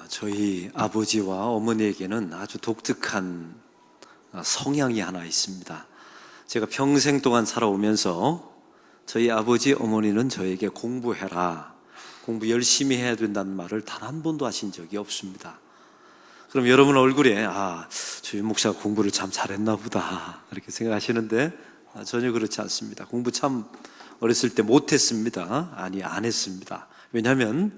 저희 아버지와 어머니에게는 아주 독특한 성향이 하나 있습니다. 제가 평생 동안 살아오면서 저희 아버지, 어머니는 저에게 공부해라, 공부 열심히 해야 된다는 말을 단 한 번도 하신 적이 없습니다. 그럼 여러분 얼굴에 저희 목사가 공부를 참 잘했나 보다 이렇게 생각하시는데 전혀 그렇지 않습니다. 공부 참 어렸을 때 못했습니다. 안 했습니다. 왜냐하면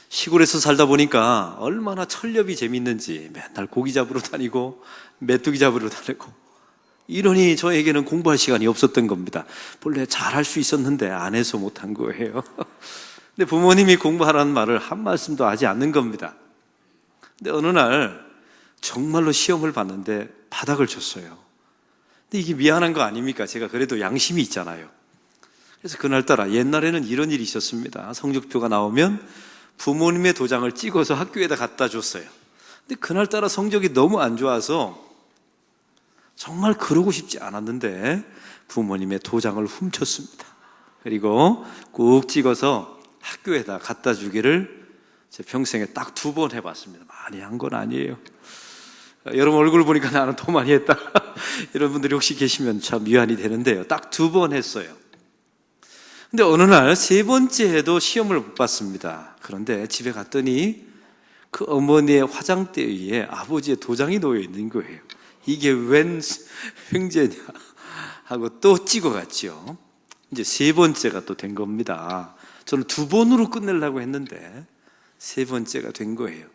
시골에서 살다 보니까 얼마나 철렵이 재밌는지 맨날 고기 잡으러 다니고 메뚜기 잡으러 다니고 이러니 저에게는 공부할 시간이 없었던 겁니다. 본래 잘할 수 있었는데 안 해서 못한 거예요. 근데 부모님이 공부하라는 말을 한 말씀도 하지 않는 겁니다. 근데 어느 날 정말로 시험을 봤는데 바닥을 쳤어요. 근데 이게 미안한 거 아닙니까? 제가 그래도 양심이 있잖아요. 그래서 그날따라 옛날에는 이런 일이 있었습니다. 성적표가 나오면 부모님의 도장을 찍어서 학교에다 갖다 줬어요. 근데 그날따라 성적이 너무 안 좋아서 정말 그러고 싶지 않았는데 부모님의 도장을 훔쳤습니다. 그리고 꾹 찍어서 학교에다 갖다 주기를 제 평생에 딱 2번 해봤습니다. 많이 한 건 아니에요. 여러분 얼굴 보니까 나는 더 많이 했다 이런 분들이 혹시 계시면 참 미안이 되는데요, 딱 2번 했어요. 근데 어느 날 3번째 해도 시험을 못 봤습니다. 그런데 집에 갔더니 그 어머니의 화장대 위에 아버지의 도장이 놓여 있는 거예요. 이게 웬 횡재냐 하고 또 찍어갔죠. 이제 3번째가 또 된 겁니다. 저는 2번으로 끝내려고 했는데 3번째가 된 거예요.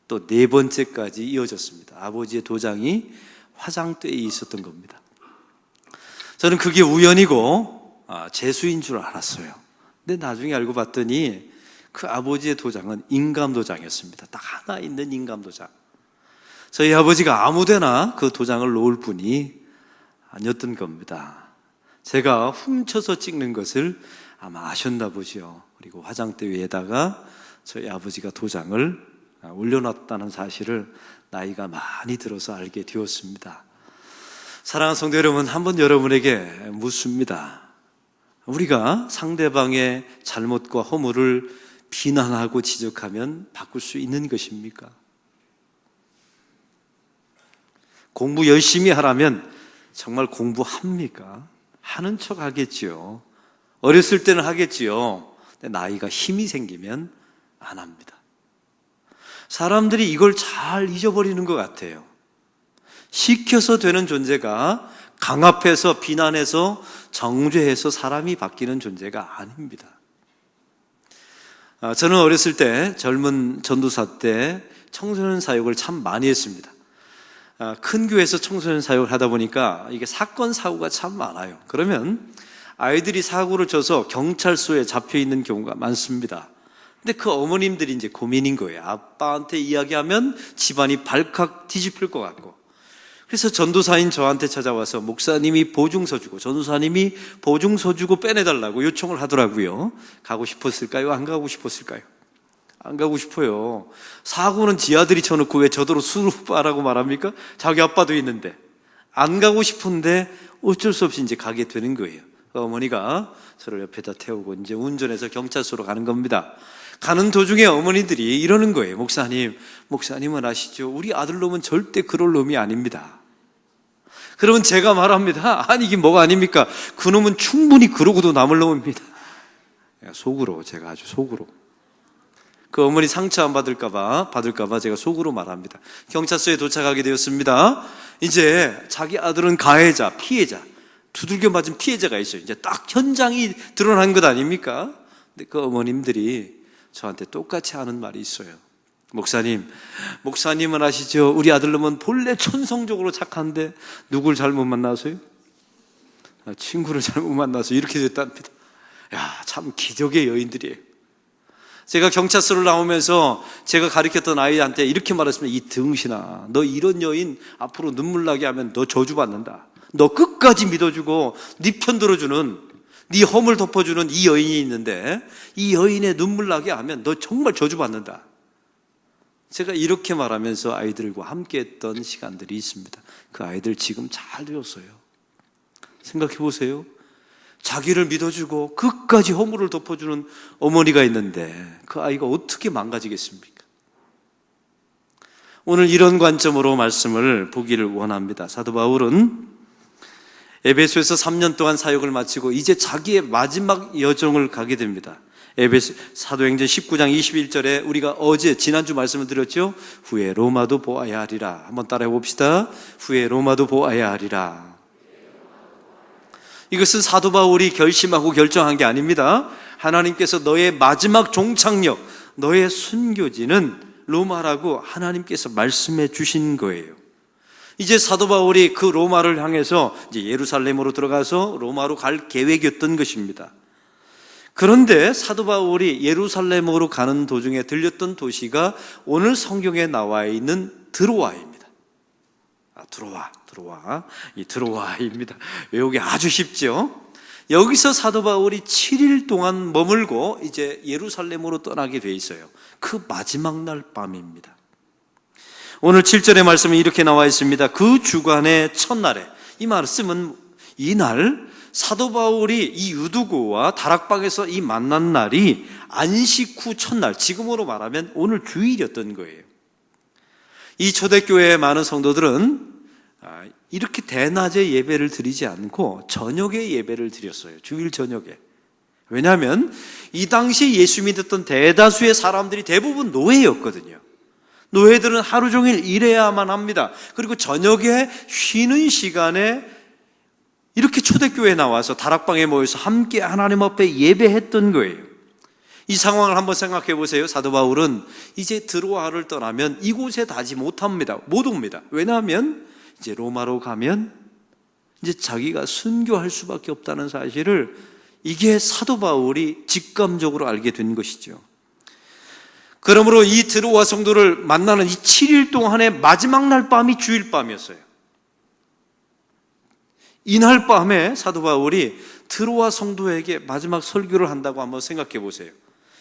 또 4번째까지 이어졌습니다. 아버지의 도장이 화장대에 있었던 겁니다. 저는 그게 우연이고 재수인 줄 알았어요. 근데 나중에 알고 봤더니 그 아버지의 도장은 인감도장이었습니다. 딱 하나 있는 인감도장. 저희 아버지가 아무데나 그 도장을 놓을 분이 아니었던 겁니다. 제가 훔쳐서 찍는 것을 아마 아셨나 보죠. 그리고 화장대 위에다가 저희 아버지가 도장을 올려놨다는 사실을 나이가 많이 들어서 알게 되었습니다. 사랑하는 성도 여러분, 한번 여러분에게 묻습니다. 우리가 상대방의 잘못과 허물을 비난하고 지적하면 바꿀 수 있는 것입니까? 공부 열심히 하라면 정말 공부합니까? 하는 척 하겠지요. 어렸을 때는 하겠지요. 근데 나이가 힘이 생기면 안 합니다. 사람들이 이걸 잘 잊어버리는 것 같아요. 시켜서 되는 존재가 강압해서 비난해서 정죄해서 사람이 바뀌는 존재가 아닙니다. 저는 어렸을 때 젊은 전도사 때 청소년 사역을 참 많이 했습니다. 큰 교회에서 청소년 사역을 하다 보니까 이게 사건 사고가 참 많아요. 그러면 아이들이 사고를 쳐서 경찰서에 잡혀 있는 경우가 많습니다. 근데 그 어머님들이 이제 고민인 거예요. 아빠한테 이야기하면 집안이 발칵 뒤집힐 것 같고. 그래서 전도사인 저한테 찾아와서 목사님이 보증서 주고 전도사님이 보증서 주고 빼내달라고 요청을 하더라고요. 가고 싶었을까요? 안 가고 싶었을까요? 안 가고 싶어요. 사고는 지 아들이 쳐놓고 왜 저더러 수루빠라고 말합니까? 자기 아빠도 있는데. 안 가고 싶은데 어쩔 수 없이 이제 가게 되는 거예요. 어머니가 저를 옆에다 태우고 이제 운전해서 경찰서로 가는 겁니다. 가는 도중에 어머니들이 이러는 거예요. 목사님은 아시죠? 우리 아들놈은 절대 그럴 놈이 아닙니다. 그러면 제가 말합니다. 아니 이게 뭐가 아닙니까? 그놈은 충분히 그러고도 남을 놈입니다. 속으로, 제가 아주 속으로. 그 어머니 상처 안 받을까 봐 제가 속으로 말합니다. 경찰서에 도착하게 되었습니다. 이제 자기 아들은 가해자, 피해자, 두들겨 맞은 피해자가 있어요. 이제 딱 현장이 드러난 것 아닙니까? 근데 그 어머님들이 저한테 똑같이 하는 말이 있어요. 목사님은 아시죠? 우리 아들놈은 본래 천성적으로 착한데 누굴 잘못 만나서요? 친구를 잘못 만나서 이렇게 됐답니다. 참 기적의 여인들이에요. 제가 경찰서를 나오면서 제가 가르쳤던 아이한테 이렇게 말했습니다. 이 등신아, 너 이런 여인 앞으로 눈물 나게 하면 너 저주받는다. 너 끝까지 믿어주고 네 편 들어주는, 네 허물 덮어주는 이 여인이 있는데 이 여인의 눈물 나게 하면 너 정말 저주받는다. 제가 이렇게 말하면서 아이들과 함께 했던 시간들이 있습니다. 그 아이들 지금 잘 되었어요. 생각해 보세요. 자기를 믿어주고 끝까지 허물을 덮어주는 어머니가 있는데 그 아이가 어떻게 망가지겠습니까? 오늘 이런 관점으로 말씀을 보기를 원합니다. 사도 바울은 에베소에서 3년 동안 사역을 마치고 이제 자기의 마지막 여정을 가게 됩니다. 에베소 사도행전 19장 21절에 우리가 지난주 말씀을 드렸죠. 후에 로마도 보아야 하리라. 한번 따라해 봅시다. 후에 로마도 보아야 하리라. 이것은 사도 바울이 결심하고 결정한 게 아닙니다. 하나님께서 너의 마지막 종착역, 너의 순교지는 로마라고 하나님께서 말씀해 주신 거예요. 이제 사도 바울이 그 로마를 향해서 이제 예루살렘으로 들어가서 로마로 갈 계획이었던 것입니다. 그런데 사도 바울이 예루살렘으로 가는 도중에 들렸던 도시가 오늘 성경에 나와 있는 드로아입니다. 이 드로아입니다. 외우기 아주 쉽죠? 여기서 사도 바울이 7일 동안 머물고 이제 예루살렘으로 떠나게 돼 있어요. 그 마지막 날 밤입니다. 오늘 7절의 말씀은 이렇게 나와 있습니다. 그 주간의 첫날에, 이 말씀은 이날 사도 바울이 이 유두고와 다락방에서 이 만난 날이 안식 후 첫날, 지금으로 말하면 오늘 주일이었던 거예요. 이 초대교회의 많은 성도들은 이렇게 대낮에 예배를 드리지 않고 저녁에 예배를 드렸어요. 주일 저녁에. 왜냐하면 이 당시 예수 믿었던 대다수의 사람들이 대부분 노예였거든요. 노예들은 하루 종일 일해야만 합니다. 그리고 저녁에 쉬는 시간에 이렇게 초대교회에 나와서 다락방에 모여서 함께 하나님 앞에 예배했던 거예요. 이 상황을 한번 생각해 보세요. 사도 바울은 이제 드로아를 떠나면 이곳에 닿지 못합니다. 못 옵니다. 왜냐하면 이제 로마로 가면 이제 자기가 순교할 수밖에 없다는 사실을 이게 사도 바울이 직감적으로 알게 된 것이죠. 그러므로 이 드로아 성도를 만나는 이 7일 동안의 마지막 날 밤이 주일 밤이었어요. 이날 밤에 사도 바울이 드로아 성도에게 마지막 설교를 한다고 한번 생각해 보세요.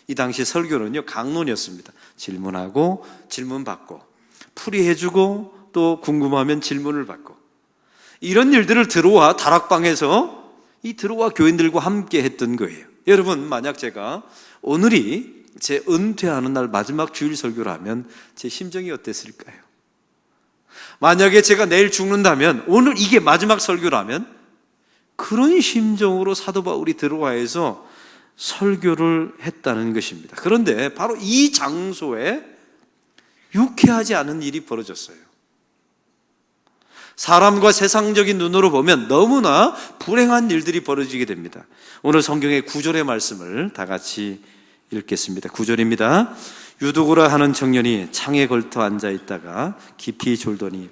이 당시 설교는요, 강론이었습니다. 질문하고 질문받고 풀이해주고 또 궁금하면 질문을 받고, 이런 일들을 드로아 다락방에서 이 드로아 교인들과 함께 했던 거예요. 여러분, 만약 제가 오늘이 제 은퇴하는 날 마지막 주일 설교를 하면 제 심정이 어땠을까요? 만약에 제가 내일 죽는다면 오늘 이게 마지막 설교라면 그런 심정으로 사도 바울이 드로아에서 설교를 했다는 것입니다. 그런데 바로 이 장소에 유쾌하지 않은 일이 벌어졌어요. 사람과 세상적인 눈으로 보면 너무나 불행한 일들이 벌어지게 됩니다. 오늘 성경의 9절의 말씀을 다 같이 읽겠습니다. 9절입니다. 유두고라 하는 청년이 창에 걸터 앉아 있다가 깊이 졸더니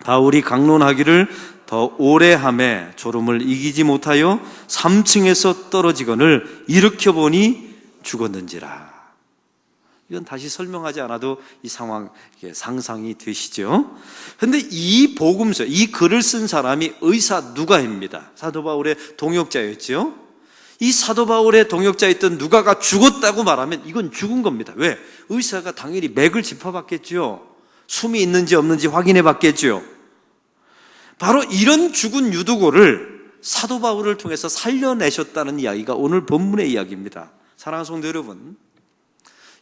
바울이 강론하기를 더 오래 하매 졸음을 이기지 못하여 3층에서 떨어지거늘 일으켜보니 죽었는지라. 이건 다시 설명하지 않아도 이 상황 상상이 되시죠? 그런데 이 복음서, 이 글을 쓴 사람이 의사 누가입니다. 사도 바울의 동역자였죠. 이 사도 바울의 동역자였던 누가가 죽었다고 말하면 이건 죽은 겁니다. 왜? 의사가 당연히 맥을 짚어봤겠죠. 숨이 있는지 없는지 확인해 봤겠죠. 바로 이런 죽은 유두고를 사도 바울을 통해서 살려내셨다는 이야기가 오늘 본문의 이야기입니다. 사랑하는 성도 여러분,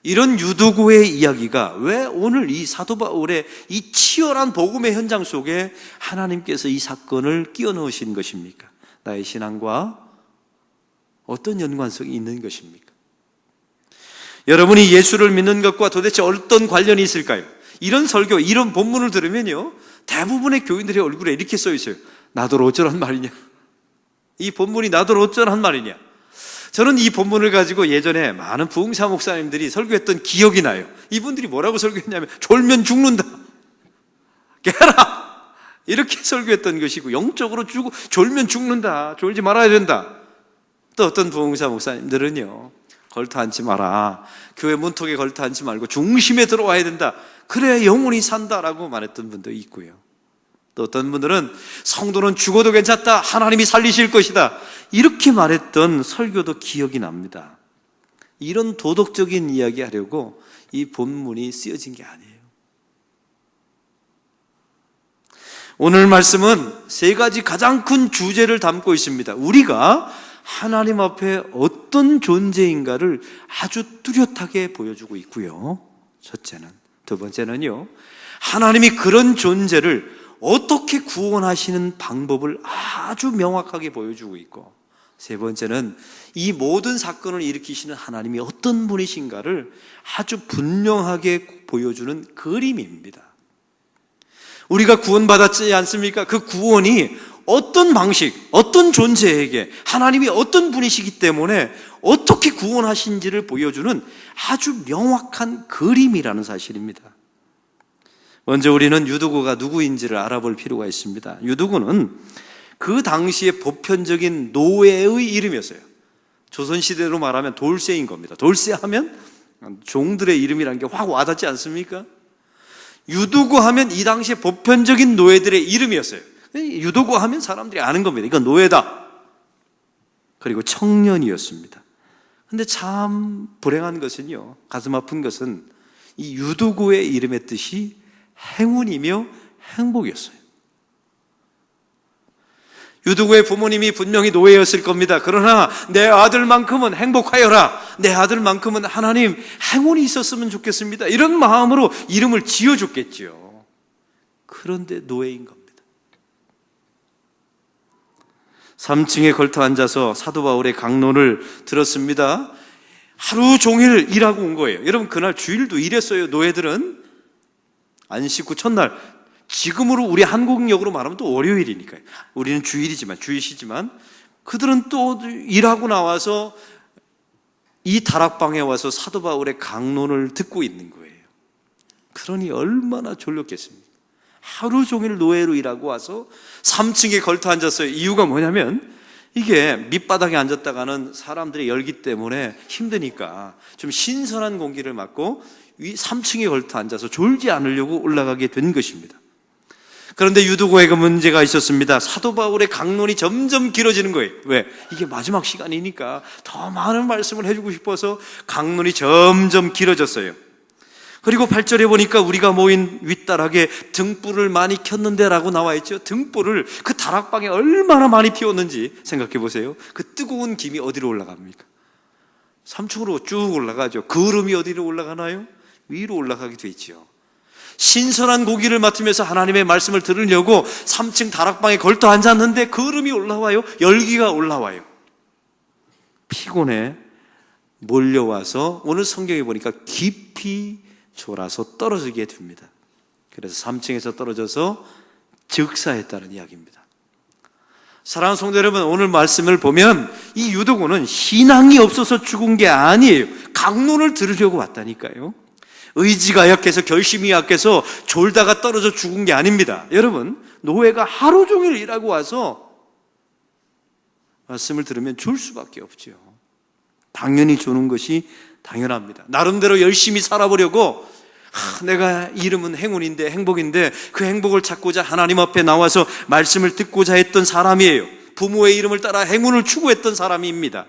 이런 유두고의 이야기가 왜 오늘 이 사도 바울의 이 치열한 복음의 현장 속에 하나님께서 이 사건을 끼워 넣으신 것입니까? 나의 신앙과 어떤 연관성이 있는 것입니까? 여러분이 예수를 믿는 것과 도대체 어떤 관련이 있을까요? 이런 설교, 이런 본문을 들으면요, 대부분의 교인들의 얼굴에 이렇게 써 있어요. 나더러 어쩌란 말이냐? 이 본문이 나더러 어쩌란 말이냐? 저는 이 본문을 가지고 예전에 많은 부흥사 목사님들이 설교했던 기억이 나요. 이분들이 뭐라고 설교했냐면 졸면 죽는다, 깨라, 이렇게 설교했던 것이고, 영적으로 졸면 죽는다, 졸지 말아야 된다. 또 어떤 부흥사 목사님들은요, 걸터 앉지 마라, 교회 문턱에 걸터 앉지 말고 중심에 들어와야 된다, 그래야 영혼이 산다라고 말했던 분도 있고요. 또 어떤 분들은 성도는 죽어도 괜찮다, 하나님이 살리실 것이다, 이렇게 말했던 설교도 기억이 납니다. 이런 도덕적인 이야기 하려고 이 본문이 쓰여진 게 아니에요. 오늘 말씀은 세 가지 가장 큰 주제를 담고 있습니다. 우리가 하나님 앞에 어떤 존재인가를 아주 뚜렷하게 보여주고 있고요. 첫째는 두 번째는요, 하나님이 그런 존재를 어떻게 구원하시는 방법을 아주 명확하게 보여주고 있고, 세 번째는 이 모든 사건을 일으키시는 하나님이 어떤 분이신가를 아주 분명하게 보여주는 그림입니다. 우리가 구원받았지 않습니까? 그 구원이 어떤 방식, 어떤 존재에게 하나님이 어떤 분이시기 때문에 어떻게 구원하신지를 보여주는 아주 명확한 그림이라는 사실입니다. 먼저 우리는 유두고가 누구인지를 알아볼 필요가 있습니다. 유두고는 그 당시의 보편적인 노예의 이름이었어요. 조선시대로 말하면 돌쇠인 겁니다. 돌쇠하면 종들의 이름이라는 게 확 와닿지 않습니까? 유두고 하면 이 당시의 보편적인 노예들의 이름이었어요. 유두고 하면 사람들이 아는 겁니다. 이건 노예다. 그리고 청년이었습니다. 근데 참 불행한 것은요, 가슴 아픈 것은 이 유두고의 이름의 뜻이 행운이며 행복이었어요. 유두고의 부모님이 분명히 노예였을 겁니다. 그러나 내 아들만큼은 행복하여라, 내 아들만큼은 하나님 행운이 있었으면 좋겠습니다, 이런 마음으로 이름을 지어줬겠지요. 그런데 노예인 겁니다. 3층에 걸터 앉아서 사도 바울의 강론을 들었습니다. 하루 종일 일하고 온 거예요. 여러분, 그날 주일도 일했어요. 노예들은 안식 후 첫날, 지금으로 우리 한국역으로 말하면 또 월요일이니까요. 우리는 주일이지만, 주일이지만 그들은 또 일하고 나와서 이 다락방에 와서 사도 바울의 강론을 듣고 있는 거예요. 그러니 얼마나 졸렸겠습니까? 하루 종일 노예로 일하고 와서 3층에 걸터 앉았어요. 이유가 뭐냐면, 이게 밑바닥에 앉았다가는 사람들의 열기 때문에 힘드니까 좀 신선한 공기를 맡고 위 3층에 걸터 앉아서 졸지 않으려고 올라가게 된 것입니다. 그런데 유두고에게 문제가 있었습니다. 사도 바울의 강론이 점점 길어지는 거예요. 왜? 이게 마지막 시간이니까 더 많은 말씀을 해주고 싶어서 강론이 점점 길어졌어요. 그리고 8절에 보니까 우리가 모인 윗다락에 등불을 많이 켰는데 라고 나와 있죠. 등불을 그 다락방에 얼마나 많이 피웠는지 생각해 보세요. 그 뜨거운 김이 어디로 올라갑니까? 3층으로 쭉 올라가죠. 그름이 어디로 올라가나요? 위로 올라가게 돼 있죠. 신선한 고기를 맡으면서 하나님의 말씀을 들으려고 3층 다락방에 걸터 앉았는데 그름이 올라와요. 열기가 올라와요. 피곤해 몰려와서 오늘 성경에 보니까 깊이 졸아서 떨어지게 됩니다. 그래서 3층에서 떨어져서 즉사했다는 이야기입니다. 사랑하는 성도 여러분, 오늘 말씀을 보면 이 유두고는 신앙이 없어서 죽은 게 아니에요. 강론을 들으려고 왔다니까요. 의지가 약해서, 결심이 약해서 졸다가 떨어져 죽은 게 아닙니다. 여러분, 노예가 하루 종일 일하고 와서 말씀을 들으면 졸 수밖에 없죠. 당연히 조는 것이 당연합니다. 나름대로 열심히 살아보려고, 내가 이름은 행운인데, 행복인데 그 행복을 찾고자 하나님 앞에 나와서 말씀을 듣고자 했던 사람이에요. 부모의 이름을 따라 행운을 추구했던 사람입니다.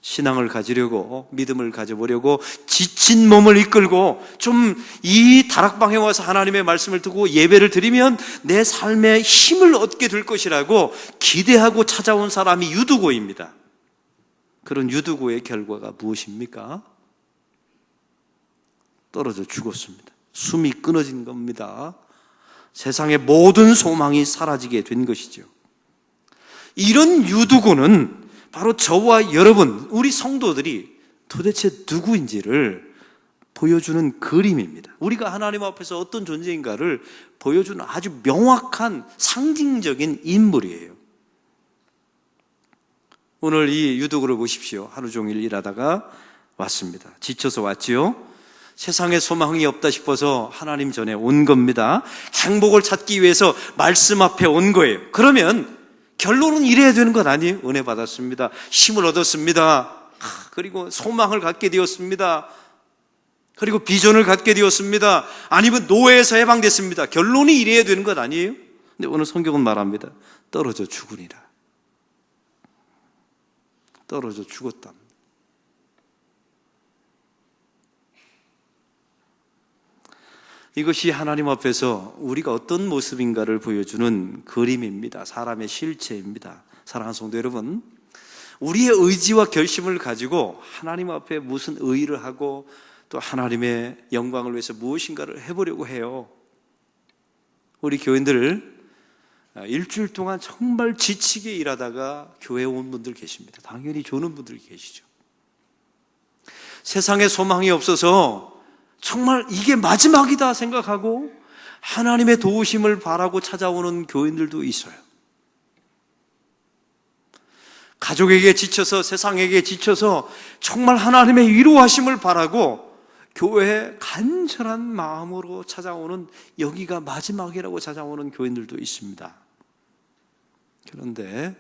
신앙을 가지려고, 믿음을 가져보려고 지친 몸을 이끌고 좀 이 다락방에 와서 하나님의 말씀을 듣고 예배를 드리면 내 삶에 힘을 얻게 될 것이라고 기대하고 찾아온 사람이 유두고입니다. 그런 유두고의 결과가 무엇입니까? 떨어져 죽었습니다. 숨이 끊어진 겁니다. 세상의 모든 소망이 사라지게 된 것이죠. 이런 유두고는 바로 저와 여러분, 우리 성도들이 도대체 누구인지를 보여주는 그림입니다. 우리가 하나님 앞에서 어떤 존재인가를 보여주는 아주 명확한 상징적인 인물이에요. 오늘 이 유두고를 보십시오. 하루 종일 일하다가 왔습니다. 지쳐서 왔지요. 세상에 소망이 없다 싶어서 하나님 전에 온 겁니다. 행복을 찾기 위해서 말씀 앞에 온 거예요. 그러면 결론은 이래야 되는 것 아니에요? 은혜 받았습니다. 힘을 얻었습니다. 그리고 소망을 갖게 되었습니다. 그리고 비전을 갖게 되었습니다. 아니면 노예에서 해방됐습니다. 결론이 이래야 되는 것 아니에요? 근데 오늘 성경은 말합니다. 떨어져 죽으리라. 떨어져 죽었다. 이것이 하나님 앞에서 우리가 어떤 모습인가를 보여주는 그림입니다. 사람의 실체입니다. 사랑하는 성도 여러분, 우리의 의지와 결심을 가지고 하나님 앞에 무슨 의의를 하고 또 하나님의 영광을 위해서 무엇인가를 해보려고 해요. 우리 교인들 일주일 동안 정말 지치게 일하다가 교회에 온 분들 계십니다. 당연히 조는 분들 계시죠. 세상에 소망이 없어서 정말 이게 마지막이다 생각하고 하나님의 도우심을 바라고 찾아오는 교인들도 있어요. 가족에게 지쳐서, 세상에게 지쳐서 정말 하나님의 위로하심을 바라고 교회에 간절한 마음으로 찾아오는, 여기가 마지막이라고 찾아오는 교인들도 있습니다. 그런데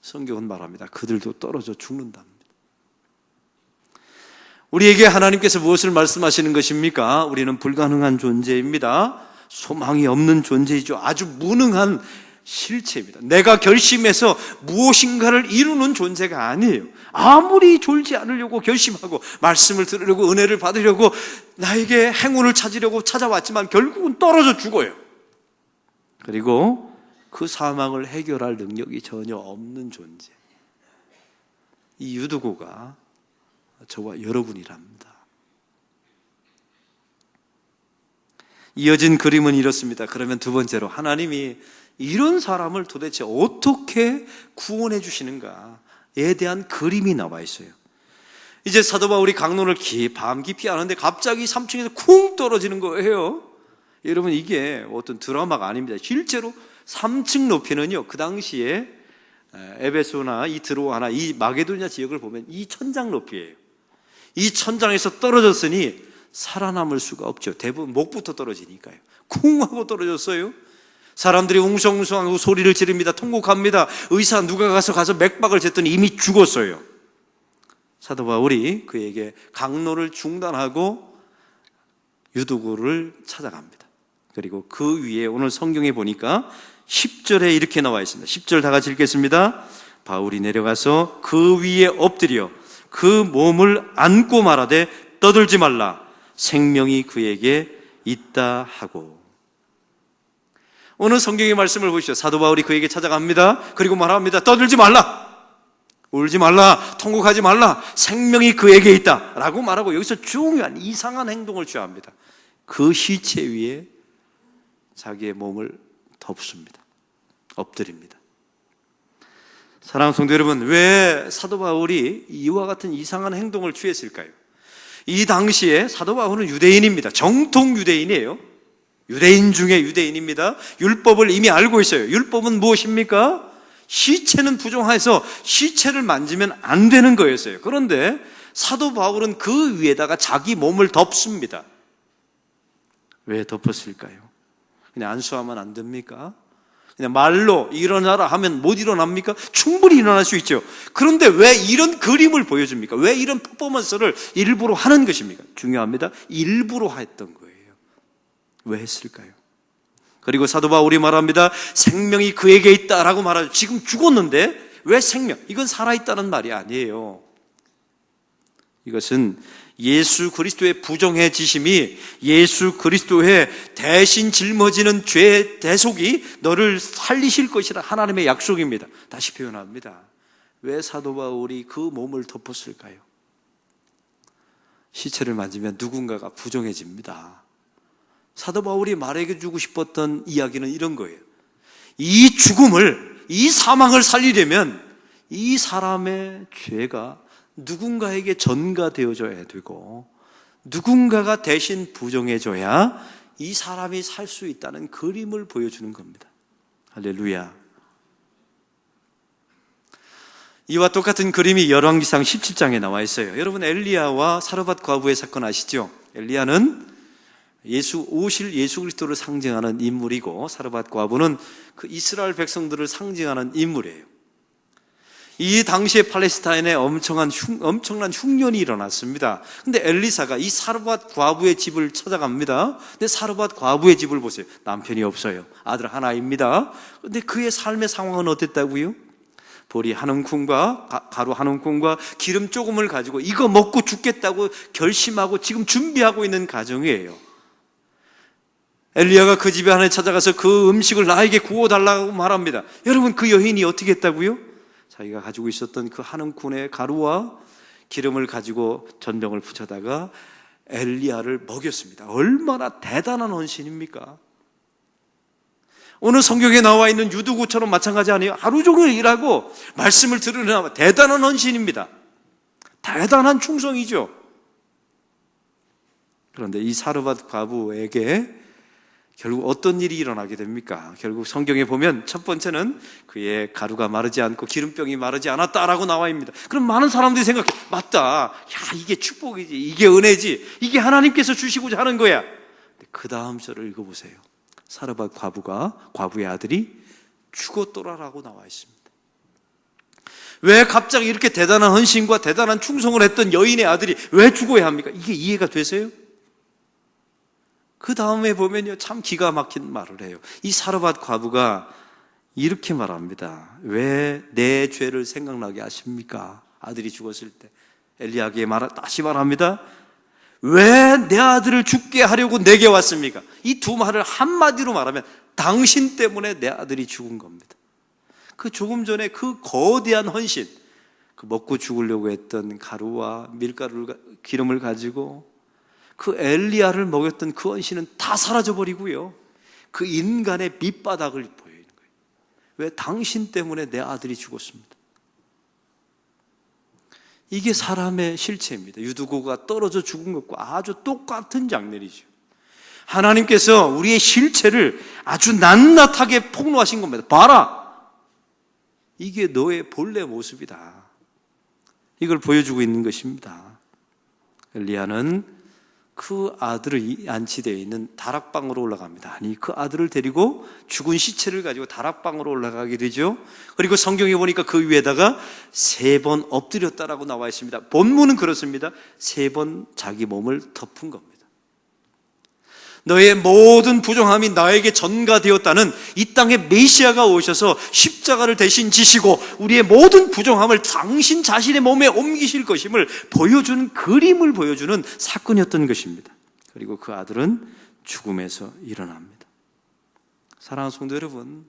성경은 말합니다. 그들도 떨어져 죽는답니다. 우리에게 하나님께서 무엇을 말씀하시는 것입니까? 우리는 불가능한 존재입니다. 소망이 없는 존재이죠. 아주 무능한 실체입니다. 내가 결심해서 무엇인가를 이루는 존재가 아니에요. 아무리 졸지 않으려고 결심하고 말씀을 들으려고 은혜를 받으려고 나에게 행운을 찾으려고 찾아왔지만 결국은 떨어져 죽어요. 그리고 그 사망을 해결할 능력이 전혀 없는 존재. 이 유두고가 저와 여러분이랍니다. 이어진 그림은 이렇습니다. 그러면 두 번째로 하나님이 이런 사람을 도대체 어떻게 구원해 주시는가에 대한 그림이 나와 있어요. 이제 사도 바울이 강론을 밤 깊이 하는데 갑자기 3층에서 쿵 떨어지는 거예요. 여러분, 이게 어떤 드라마가 아닙니다. 실제로 3층 높이는요, 그 당시에 에베소나 이 드로아나 이 마게도냐 지역을 보면 이 천장 높이예요. 이 천장에서 떨어졌으니 살아남을 수가 없죠. 대부분 목부터 떨어지니까요. 쿵 하고 떨어졌어요. 사람들이 웅성웅성하고 소리를 지릅니다. 통곡합니다. 의사 누가 가서 맥박을 쟀더니 이미 죽었어요. 사도 바울이 그에게 강로를 중단하고 유두고를 찾아갑니다. 그리고 그 위에 오늘 성경에 보니까 10절에 이렇게 나와 있습니다. 10절 다 같이 읽겠습니다. 바울이 내려가서 그 위에 엎드려 그 몸을 안고 말하되 떠들지 말라. 생명이 그에게 있다 하고. 오늘 성경의 말씀을 보시죠. 사도 바울이 그에게 찾아갑니다. 그리고 말합니다. 떠들지 말라. 울지 말라. 통곡하지 말라. 생명이 그에게 있다 라고 말하고 여기서 중요한 이상한 행동을 취합니다. 그 시체 위에 자기의 몸을 덮습니다. 엎드립니다. 사랑하는 성도 여러분, 왜 사도 바울이 이와 같은 이상한 행동을 취했을까요? 이 당시에 사도 바울은 유대인입니다. 정통 유대인이에요. 유대인 중에 유대인입니다. 율법을 이미 알고 있어요. 율법은 무엇입니까? 시체는 부정해서 시체를 만지면 안 되는 거였어요. 그런데 사도 바울은 그 위에다가 자기 몸을 덮습니다. 왜 덮었을까요? 그냥 안수하면 안 됩니까? 그냥 말로 일어나라 하면 못 일어납니까? 충분히 일어날 수 있죠. 그런데 왜 이런 그림을 보여줍니까? 왜 이런 퍼포먼스를 일부러 하는 것입니까? 중요합니다. 일부러 했던 거예요. 왜 했을까요? 그리고 사도 바울이 말합니다. 생명이 그에게 있다라고 말하죠. 지금 죽었는데 왜 생명? 이건 살아있다는 말이 아니에요. 이것은 예수 그리스도의 부정해지심이 예수 그리스도의 대신 짊어지는 죄의 대속이 너를 살리실 것이라 하나님의 약속입니다. 다시 표현합니다. 왜 사도 바울이 그 몸을 덮었을까요? 시체를 만지면 누군가가 부정해집니다. 사도 바울이 말해주고 싶었던 이야기는 이런 거예요. 이 죽음을, 이 사망을 살리려면 이 사람의 죄가 누군가에게 전가되어져야 되고 누군가가 대신 부정해줘야 이 사람이 살 수 있다는 그림을 보여주는 겁니다. 할렐루야. 이와 똑같은 그림이 열왕기상 17장에 나와 있어요. 여러분, 엘리야와 사르밧 과부의 사건 아시죠? 엘리야는 오실 예수 그리스도를 상징하는 인물이고 사르밧 과부는 그 이스라엘 백성들을 상징하는 인물이에요. 이 당시에 팔레스타인에 엄청난 흉년이 일어났습니다. 근데 엘리사가 이 사르밧 과부의 집을 찾아갑니다. 근데 사르밧 과부의 집을 보세요. 남편이 없어요. 아들 하나입니다. 근데 그의 삶의 상황은 어땠다고요? 보리 한 움큼과 가루 한 움큼과 기름 조금을 가지고 이거 먹고 죽겠다고 결심하고 지금 준비하고 있는 가정이에요. 엘리야가 그 집에 안에 찾아가서 그 음식을 나에게 구워달라고 말합니다. 여러분, 그 여인이 어떻게 했다고요? 자기가 가지고 있었던 그 한 움큼의 가루와 기름을 가지고 전병을 붙여다가 엘리야를 먹였습니다. 얼마나 대단한 헌신입니까? 오늘 성경에 나와 있는 유두구처럼 마찬가지 아니에요? 하루 종일 일하고 말씀을 들으나 대단한 헌신입니다. 대단한 충성이죠. 그런데 이 사르밧 과부에게 결국 어떤 일이 일어나게 됩니까? 결국 성경에 보면 첫 번째는 그의 가루가 마르지 않고 기름병이 마르지 않았다라고 나와 있습니다. 그럼 많은 사람들이 생각해, 맞다, 야, 이게 축복이지, 이게 은혜지, 이게 하나님께서 주시고자 하는 거야. 그 다음 절을 읽어보세요. 사르밧 과부의 아들이 죽었더라라고 나와 있습니다. 왜 갑자기 이렇게 대단한 헌신과 대단한 충성을 했던 여인의 아들이 왜 죽어야 합니까? 이게 이해가 되세요? 그 다음에 보면요, 참 기가 막힌 말을 해요. 이 사르밧 과부가 이렇게 말합니다. 왜 내 죄를 생각나게 하십니까? 아들이 죽었을 때 엘리야에게 다시 말합니다. 왜 내 아들을 죽게 하려고 내게 왔습니까? 이 두 말을 한마디로 말하면 당신 때문에 내 아들이 죽은 겁니다. 그 조금 전에 그 거대한 헌신, 그 먹고 죽으려고 했던 가루와 밀가루를, 기름을 가지고 그 엘리야를 먹였던 그 헌신은 다 사라져버리고요, 그 인간의 밑바닥을 보여주는 거예요. 왜? 당신 때문에 내 아들이 죽었습니다. 이게 사람의 실체입니다. 유두고가 떨어져 죽은 것과 아주 똑같은 장면이죠. 하나님께서 우리의 실체를 아주 낱낱하게 폭로하신 겁니다. 봐라, 이게 너의 본래 모습이다. 이걸 보여주고 있는 것입니다. 엘리야는 그 아들이 안치되어 있는 다락방으로 올라갑니다. 아니, 그 아들을 데리고 죽은 시체를 가지고 다락방으로 올라가게 되죠. 그리고 성경에 보니까 그 위에다가 3번 엎드렸다라고 나와 있습니다. 본문은 그렇습니다. 3번 자기 몸을 덮은 겁니다. 너의 모든 부정함이 나에게 전가되었다는 이 땅에 메시아가 오셔서 십자가를 대신 지시고 우리의 모든 부정함을 당신 자신의 몸에 옮기실 것임을 보여주는, 그림을 보여주는 사건이었던 것입니다. 그리고 그 아들은 죽음에서 일어납니다. 사랑하는 성도 여러분,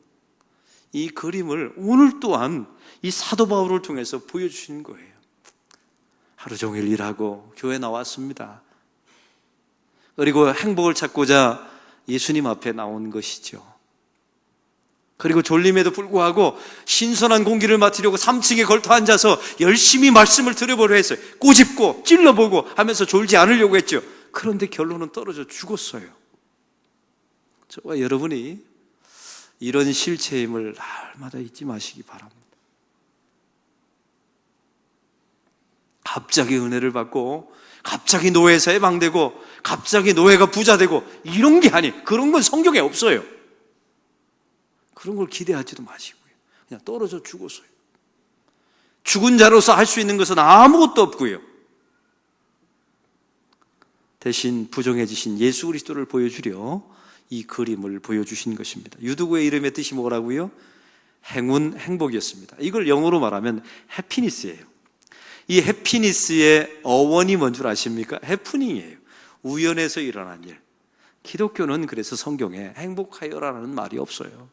이 그림을 오늘 또한 이 사도 바울을 통해서 보여주시는 거예요. 하루 종일 일하고 교회 나왔습니다. 그리고 행복을 찾고자 예수님 앞에 나온 것이죠. 그리고 졸림에도 불구하고 신선한 공기를 맡으려고 3층에 걸터 앉아서 열심히 말씀을 들어보려 했어요. 꼬집고 찔러보고 하면서 졸지 않으려고 했죠. 그런데 결론은 떨어져 죽었어요. 저와 여러분이 이런 실체임을 날마다 잊지 마시기 바랍니다. 갑자기 은혜를 받고 갑자기 노예에서 해방되고 갑자기 노예가 부자 되고 이런 게 아니에요. 그런 건 성경에 없어요. 그런 걸 기대하지도 마시고요. 그냥 떨어져 죽었어요. 죽은 자로서 할 수 있는 것은 아무것도 없고요. 대신 부정해지신 예수 그리스도를 보여주려 이 그림을 보여주신 것입니다. 유두구의 이름의 뜻이 뭐라고요? 행운, 행복이었습니다. 이걸 영어로 말하면 해피니스예요. 이 해피니스의 어원이 뭔 줄 아십니까? 해프닝이에요. 우연에서 일어난 일. 기독교는 그래서 성경에 행복하여라는 말이 없어요.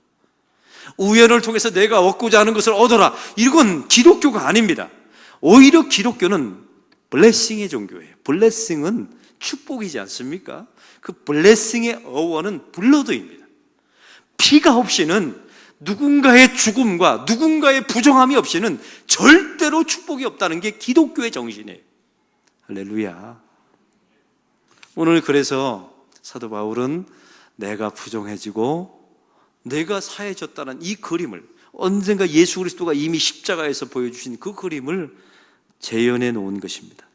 우연을 통해서 내가 얻고자 하는 것을 얻어라, 이건 기독교가 아닙니다. 오히려 기독교는 블레싱의 종교예요. 블레싱은 축복이지 않습니까? 그 블레싱의 어원은 블러드입니다. 피가 없이는, 누군가의 죽음과 누군가의 부정함이 없이는 절대로 축복이 없다는 게 기독교의 정신이에요. 할렐루야. 오늘 그래서 사도 바울은 내가 부정해지고 내가 사해졌다는 이 그림을, 언젠가 예수 그리스도가 이미 십자가에서 보여주신 그 그림을 재현해 놓은 것입니다.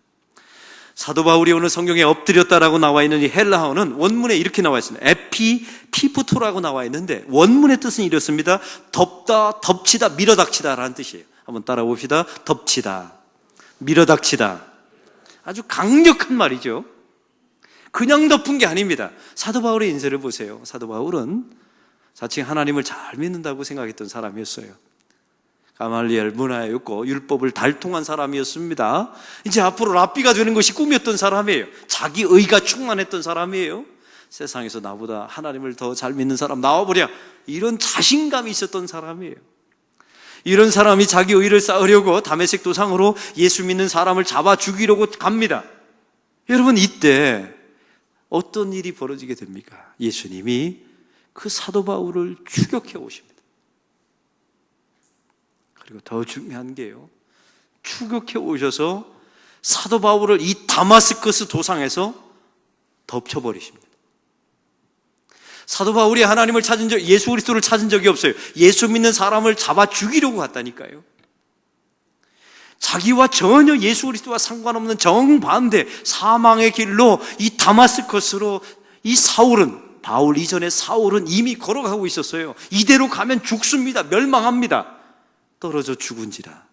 사도 바울이 오늘 성경에 엎드렸다라고 나와 있는 이 헬라어는 원문에 이렇게 나와 있습니다. 에피피프토라고 나와 있는데 원문의 뜻은 이렇습니다. 덮다, 덮치다, 밀어닥치다라는 뜻이에요. 한번 따라 봅시다. 덮치다, 밀어닥치다. 아주 강력한 말이죠. 그냥 덮은 게 아닙니다. 사도 바울의 인생을 보세요. 사도 바울은 자칭 하나님을 잘 믿는다고 생각했던 사람이었어요. 가말리엘 문화였고 율법을 달통한 사람이었습니다. 이제 앞으로 랍비가 되는 것이 꿈이었던 사람이에요. 자기 의가 충만했던 사람이에요. 세상에서 나보다 하나님을 더 잘 믿는 사람 나와보랴, 이런 자신감이 있었던 사람이에요. 이런 사람이 자기 의를 쌓으려고 다메섹 도상으로 예수 믿는 사람을 잡아 죽이려고 갑니다. 여러분, 이때 어떤 일이 벌어지게 됩니까? 예수님이 그 사도 바울을 추격해 오십니다. 그리고 더 중요한 게요, 추격해 오셔서 사도 바울을 이 다마스커스 도상에서 덮쳐버리십니다. 사도 바울이 하나님을 찾은 적, 예수 그리스도를 찾은 적이 없어요. 예수 믿는 사람을 잡아 죽이려고 갔다니까요. 자기와 전혀 예수 그리스도와 상관없는 정반대 사망의 길로 이 다마스커스로 이 사울은, 바울 이전에 사울은 이미 걸어가고 있었어요. 이대로 가면 죽습니다. 멸망합니다. 떨어져 죽은지라,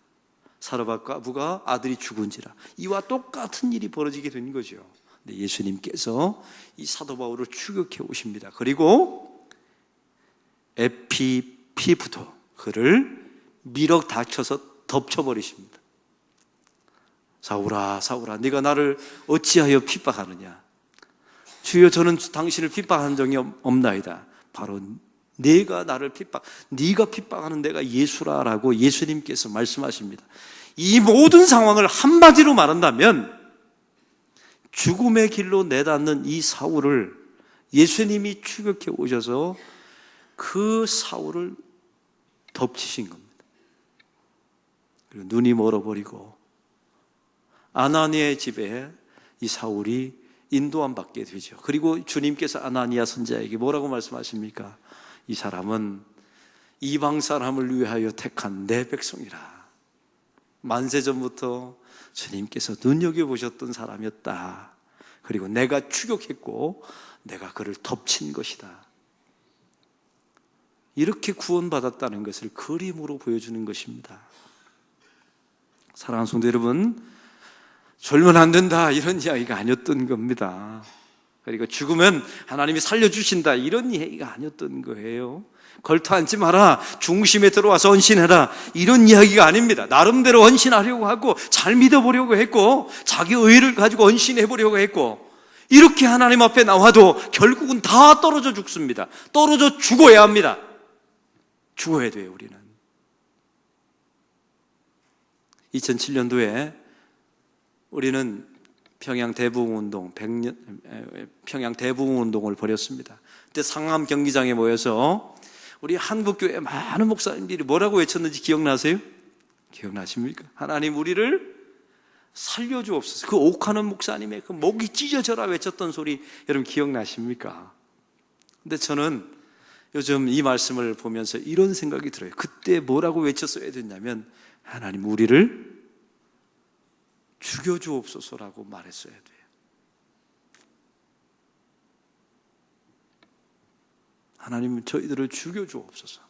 사르밧 과부가 아들이 죽은지라, 이와 똑같은 일이 벌어지게 된 거죠. 근데 예수님께서 이 사도 바울을 추격해 오십니다. 그리고 에피피부터 그를 밀어 닥쳐서 덮쳐버리십니다. 사울아, 사울아, 네가 나를 어찌하여 핍박하느냐? 주여, 저는 당신을 핍박한 적이 없나이다. 바로 네가 핍박하는 내가 예수라라고 예수님께서 말씀하십니다. 이 모든 상황을 한마디로 말한다면 죽음의 길로 내닫는 이 사울을 예수님이 추격해 오셔서 그 사울을 덮치신 겁니다. 그리고 눈이 멀어버리고 아나니아의 집에 이 사울이 인도함 받게 되죠. 그리고 주님께서 아나니아 선지자에게 뭐라고 말씀하십니까? 이 사람은 이방 사람을 위하여 택한 내 백성이라. 만세전부터 주님께서 눈여겨보셨던 사람이었다. 그리고 내가 추격했고 내가 그를 덮친 것이다. 이렇게 구원받았다는 것을 그림으로 보여주는 것입니다. 사랑하는 성도 여러분, 졸면 안 된다 이런 이야기가 아니었던 겁니다. 그리고 죽으면 하나님이 살려주신다 이런 얘기가 아니었던 거예요. 걸터 앉지 마라, 중심에 들어와서 헌신해라 이런 이야기가 아닙니다. 나름대로 헌신하려고 하고 잘 믿어보려고 했고 자기 의를 가지고 헌신해보려고 했고, 이렇게 하나님 앞에 나와도 결국은 다 떨어져 죽습니다. 떨어져 죽어야 합니다. 죽어야 돼요. 우리는 2007년도에 우리는 평양 대부흥운동을 벌였습니다. 그때 상암 경기장에 모여서 우리 한국교회 많은 목사님들이 뭐라고 외쳤는지 기억나세요? 기억나십니까? 하나님 우리를 살려주옵소서. 그 옥하는 목사님의 그 목이 찢어져라 외쳤던 소리 여러분 기억나십니까? 근데 저는 요즘 이 말씀을 보면서 이런 생각이 들어요. 그때 뭐라고 외쳤어야 됐냐면, 하나님 우리를 죽여주옵소서라고 말했어야 돼요. 하나님은 저희들을 죽여주옵소서.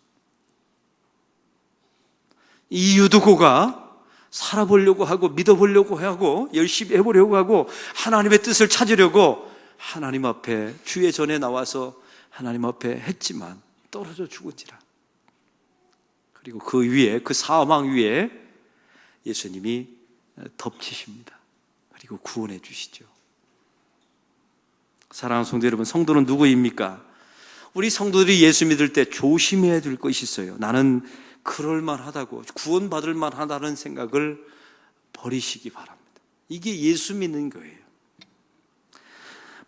이 유두고가 살아보려고 하고 믿어보려고 하고 열심히 해보려고 하고 하나님의 뜻을 찾으려고 하나님 앞에 주의 전에 나와서 하나님 앞에 했지만 떨어져 죽은지라. 그리고 그 위에, 그 사망 위에 예수님이 덮치십니다. 그리고 구원해 주시죠. 사랑하는 성도 여러분, 성도는 누구입니까? 우리 성도들이 예수 믿을 때 조심해야 될 것이 있어요. 나는 그럴만하다고, 구원받을 만하다는 생각을 버리시기 바랍니다. 이게 예수 믿는 거예요.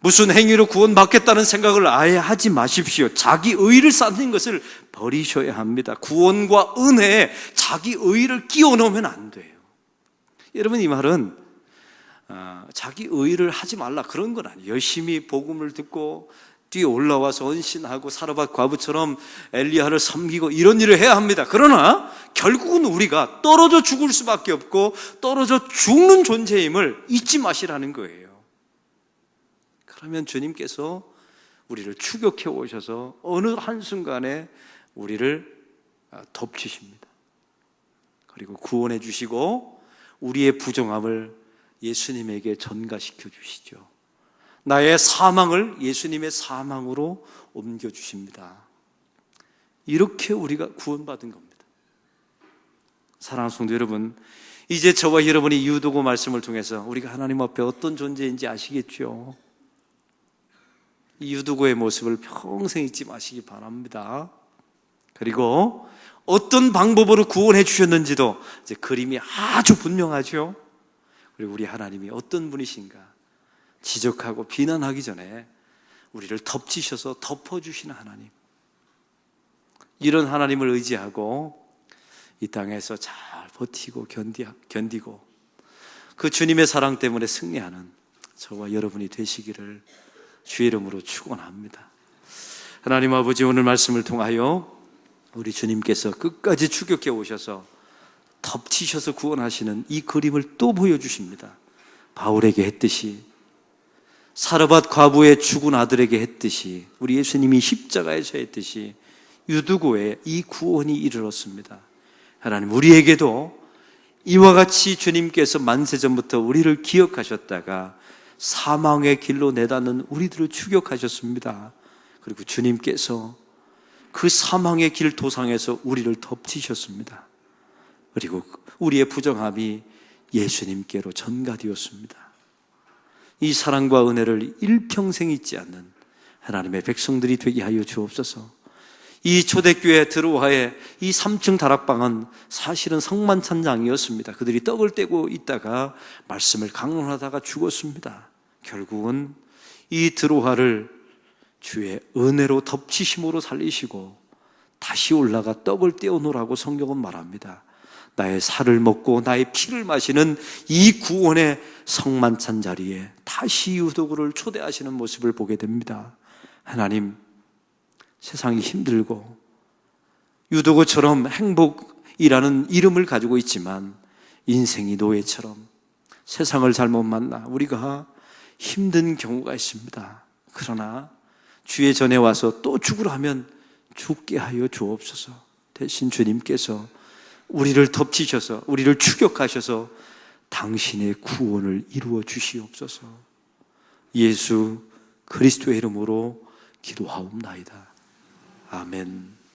무슨 행위로 구원받겠다는 생각을 아예 하지 마십시오. 자기 의의를 쌓는 것을 버리셔야 합니다. 구원과 은혜에 자기 의의를 끼워 넣으면 안 돼요. 여러분, 이 말은 자기 의의를 하지 말라 그런 건 아니에요. 열심히 복음을 듣고 뛰어 올라와서 헌신하고 사르밧 과부처럼 엘리야를 섬기고 이런 일을 해야 합니다. 그러나 결국은 우리가 떨어져 죽을 수밖에 없고 떨어져 죽는 존재임을 잊지 마시라는 거예요. 그러면 주님께서 우리를 추격해 오셔서 어느 한순간에 우리를 덮치십니다. 그리고 구원해 주시고 우리의 부정함을 예수님에게 전가시켜 주시죠. 나의 사망을 예수님의 사망으로 옮겨주십니다. 이렇게 우리가 구원받은 겁니다. 사랑하는 성도 여러분, 이제 저와 여러분이 유두고 말씀을 통해서 우리가 하나님 앞에 어떤 존재인지 아시겠죠? 이 유두고의 모습을 평생 잊지 마시기 바랍니다. 그리고 어떤 방법으로 구원해 주셨는지도 이제 그림이 아주 분명하죠. 그리고 우리 하나님이 어떤 분이신가, 지적하고 비난하기 전에 우리를 덮치셔서 덮어주시는 하나님, 이런 하나님을 의지하고 이 땅에서 잘 버티고 견디고 그 주님의 사랑 때문에 승리하는 저와 여러분이 되시기를 주의 이름으로 축원합니다. 하나님 아버지, 오늘 말씀을 통하여 우리 주님께서 끝까지 추격해 오셔서 덮치셔서 구원하시는 이 그림을 또 보여주십니다. 바울에게 했듯이, 사르밧 과부의 죽은 아들에게 했듯이, 우리 예수님이 십자가에서 했듯이 유두고에 이 구원이 이르렀습니다. 하나님, 우리에게도 이와 같이 주님께서 만세전부터 우리를 기억하셨다가 사망의 길로 내닫는 우리들을 추격하셨습니다. 그리고 주님께서 그 사망의 길 도상에서 우리를 덮치셨습니다. 그리고 우리의 부정함이 예수님께로 전가되었습니다. 이 사랑과 은혜를 일평생 잊지 않는 하나님의 백성들이 되게 하여 주옵소서. 이 초대교회 드로아의 이 3층 다락방은 사실은 성만찬장이었습니다. 그들이 떡을 떼고 있다가 말씀을 강론하다가 죽었습니다. 결국은 이 드로아를 주의 은혜로 덮치심으로 살리시고 다시 올라가 떡을 떼어놓으라고 성경은 말합니다. 나의 살을 먹고 나의 피를 마시는 이 구원의 성만찬 자리에 다시 유도구를 초대하시는 모습을 보게 됩니다. 하나님, 세상이 힘들고 유도구처럼 행복이라는 이름을 가지고 있지만 인생이 노예처럼 세상을 잘못 만나 우리가 힘든 경우가 있습니다. 그러나 주의 전에 와서 또 죽으라면 죽게 하여 주옵소서. 대신 주님께서 우리를 덮치셔서 우리를 추격하셔서 당신의 구원을 이루어 주시옵소서. 예수 그리스도의 이름으로 기도하옵나이다. 아멘.